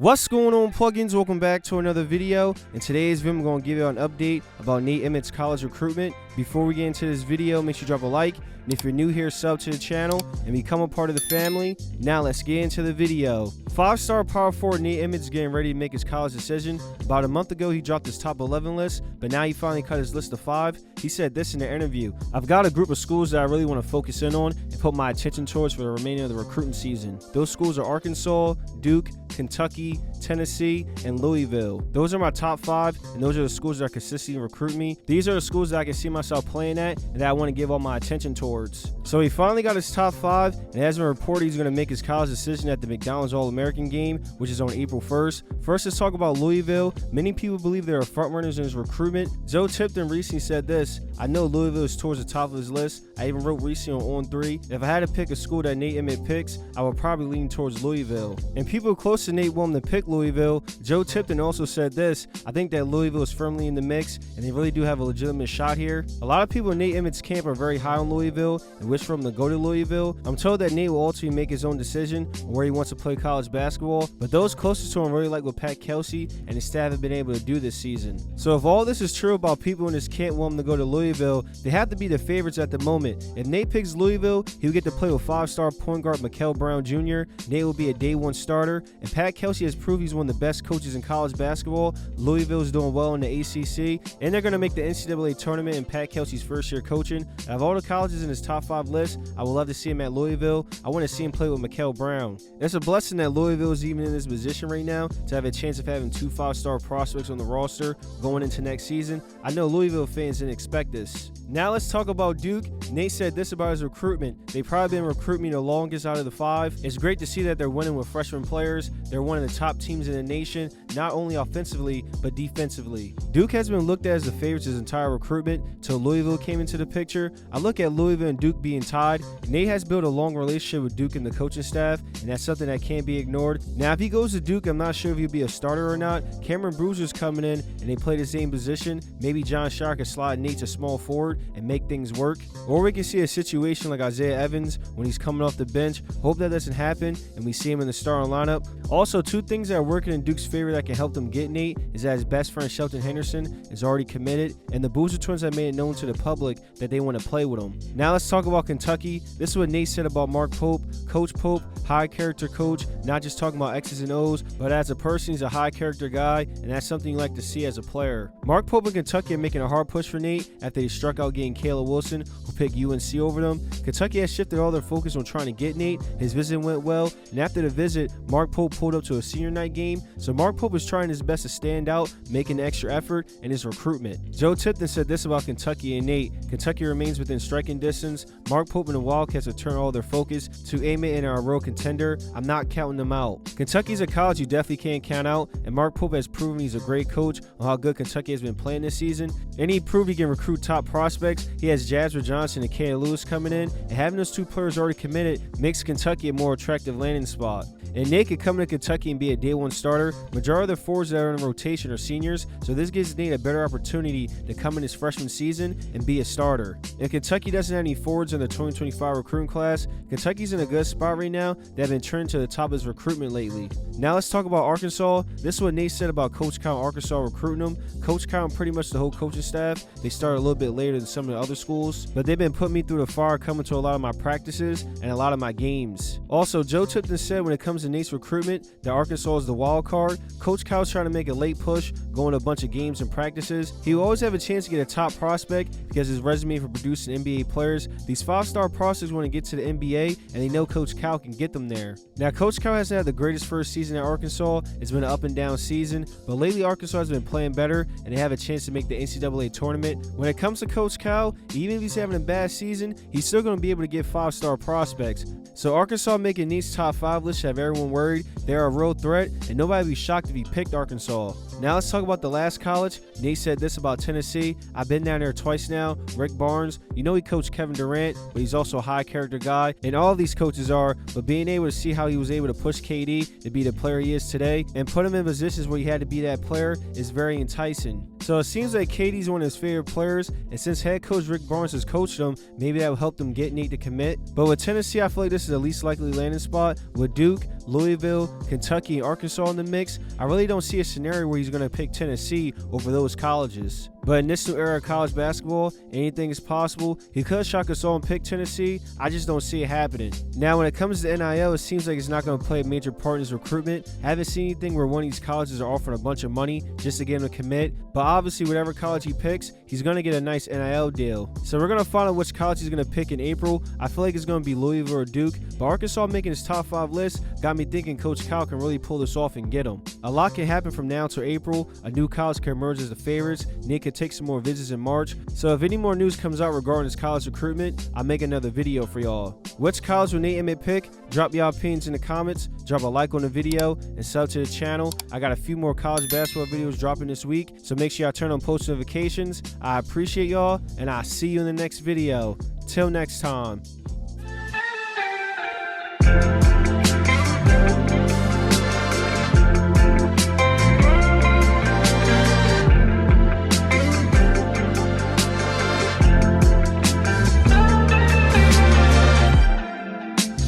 What's going on, plugins? Welcome back to another video. In today's video, I'm going to give you an update about Nate Ament's college recruitment. Before we get into this video, make sure you drop a like, and if you're new here, sub to the channel and become a part of the family. Now let's get into the video. Five-star power forward Nate Ament is getting ready to make his college decision. About a month ago, he dropped his top 11 list, but now he finally cut his list to 5. He said this in an interview: "I've got a group of schools that I really want to focus in on and put my attention towards for the remainder of the recruiting season. Those schools are Arkansas, Duke, Kentucky, Tennessee, and Louisville. Those are my top 5, and those are the schools that are consistently recruiting me. These are the schools that I can see myself playing at and that I want to give all my attention towards." So he finally got his top 5, and it has been reported he's going to make his college decision at the Mcdonalds All American Game, which is on April 1st. First, let's talk about Louisville. Many people believe there are frontrunners in his recruitment. Joe Tipton recently said this: "I know Louisville is towards the top of his list. I even wrote recently on On3, if I had to pick a school that Nate Ament picks, I would probably lean towards Louisville." And people close to Nate want him to pick Louisville. Joe Tipton also said this: "I think that Louisville is firmly in the mix, and they really do have a legitimate shot here." A lot of people in Nate Ament's camp are very high on Louisville and wish for him to go to Louisville. I'm told that Nate will ultimately make his own decision on where he wants to play college basketball, but those closest to him really like what Pat Kelsey and his staff have been able to do this season. So if all this is true about people in his camp want him to go to Louisville, they have to be the favorites at the moment. If Nate picks Louisville, he'll get to play with 5-star point guard Mikael Brown Jr. Nate will be a day 1 starter, and Pat Kelsey has proved he's one of the best coaches in college basketball. Louisville is doing well in the ACC, and they're going to make the NCAA tournament in Pat Kelsey's first year coaching. Out of all the colleges in his top 5 list, I would love to see him at Louisville. I want to see him play with Mikael Brown. It's a blessing that Louisville is even in this position right now to have a chance of having 2 5-star prospects on the roster going into next season. I know Louisville fans didn't expect this. Now let's talk about Duke. Nate said this about his recruitment: "They've probably been recruiting me the longest out of the 5. It's great to see that they're winning with freshman players. They're one of the top teams in the nation, not only offensively, but defensively." Duke has been looked at as the favorites his entire recruitment till Louisville came into the picture. I look at Louisville and Duke being tied. Nate has built a long relationship with Duke and the coaching staff, and that's something that can't be ignored. Now, if he goes to Duke, I'm not sure if he'll be a starter or not. Cameron Bruiser's coming in, and they play the same position. Maybe John Shire can slide Nate to small forward and make things work. Or we can see a situation like Isaiah Evans when he's coming off the bench. Hope that doesn't happen and we see him in the starting lineup. Also, 2 things that are working in Duke's favor that can help them get Nate is that his best friend Shelton Henderson is already committed, and the Boozer twins have made it known to the public that they want to play with him. Now let's talk about Kentucky. This is what Nate said about Mark Pope. "Coach Pope, high character coach, not just talking about X's and O's, but as a person, he's a high character guy, and that's something you like to see as a player." Mark Pope and Kentucky are making a hard push for Nate after they struck out getting Caleb Wilson, who picked UNC over them. Kentucky has shifted all their focus on trying to get Nate. His visit went well, and after the visit, Mark Pope pulled up to a senior night game, so Mark Pope is trying his best to stand out, making an extra effort in his recruitment. Joe Tipton said this about Kentucky and Nate: "Kentucky remains within striking distance. Mark Pope and the Wildcats have turned all their focus to Ament and are a real contender. I'm not counting them out." Kentucky's a college you definitely can't count out, and Mark Pope has proven he's a great coach on how good Kentucky has been playing this season, and he proved he can recruit top prospects. He has Jasper Johnson and Kay Lewis coming in, and having those 2 players already committed makes Kentucky a more attractive landing spot. And Nate could come to Kentucky and be a day 1 starter. Majority of the forwards that are in rotation are seniors, so this gives Nate a better opportunity to come in his freshman season and be a starter. If Kentucky doesn't have any forwards in the 2025 recruiting class, Kentucky's in a good spot right now. They have been trending to the top of his recruitment lately. Now let's talk about Arkansas. This is what Nate said about Coach Cal Arkansas recruiting them. Coach Cal and pretty much the whole coaching staff, they started a little bit later than some of the other schools, but they've been putting me through the fire coming to a lot of my practices and a lot of my games. Also, Joe Tipton said when it comes to Nate's recruitment that Arkansas is the wild card. Coach Cal's trying to make a late push, going to a bunch of games and practices. He will always have a chance to get a top prospect because his resume for producing NBA players. These 5-star prospects want to get to the NBA, and they know Coach Cal can get them there. Now, Coach Cal hasn't had the greatest first season at Arkansas. It's been an up and down season, but lately Arkansas has been playing better, and they have a chance to make the NCAA tournament. When it comes to Coach Cal, even if he's having a bad season, he's still going to be able to get 5-star prospects. So Arkansas making Nate's top 5 list have everyone worried. They're a real threat, and nobody would be shocked if he picked Arkansas. Now let's talk about the last college. Nate said this about Tennessee: "I've been down there twice now. Rick Barnes, you know he coached Kevin Durant, but he's also a high character guy, and all of these coaches are, but being able to see how he was able to push KD to be the player he is today and put him in positions where he had to be that player is very enticing. So it seems like KD's one of his favorite players, and since head coach Rick Barnes has coached him, maybe that will help them get Nate to commit. But with Tennessee, I feel like this is the least likely landing spot. With Duke, Louisville, Kentucky, and Arkansas in the mix, I really don't see a scenario where he's going to pick Tennessee over those colleges. But in this new era of college basketball, anything is possible. He could shock us all and pick Tennessee. I just don't see it happening. Now, when it comes to NIL, it seems like it's not going to play a major part in his recruitment. I haven't seen anything where one of these colleges are offering a bunch of money just to get him to commit. But obviously, whatever college he picks, he's going to get a nice NIL deal. So we're going to find out which college he's going to pick in April. I feel like it's going to be Louisville or Duke. But Arkansas making his top 5 list got me thinking Coach Cal can really pull this off and get him. A lot can happen from now until April. A new college can emerge as the favorites. Nick could take some more visits in March. So if any more news comes out regarding his college recruitment, I'll make another video for y'all. Which college will Nate Ament pick? Drop y'all opinions in the comments. Drop a like on the video and sub to the channel. I got a few more college basketball videos dropping this week, so make sure y'all turn on post notifications. I appreciate y'all, and I'll see you in the next video. Till next time.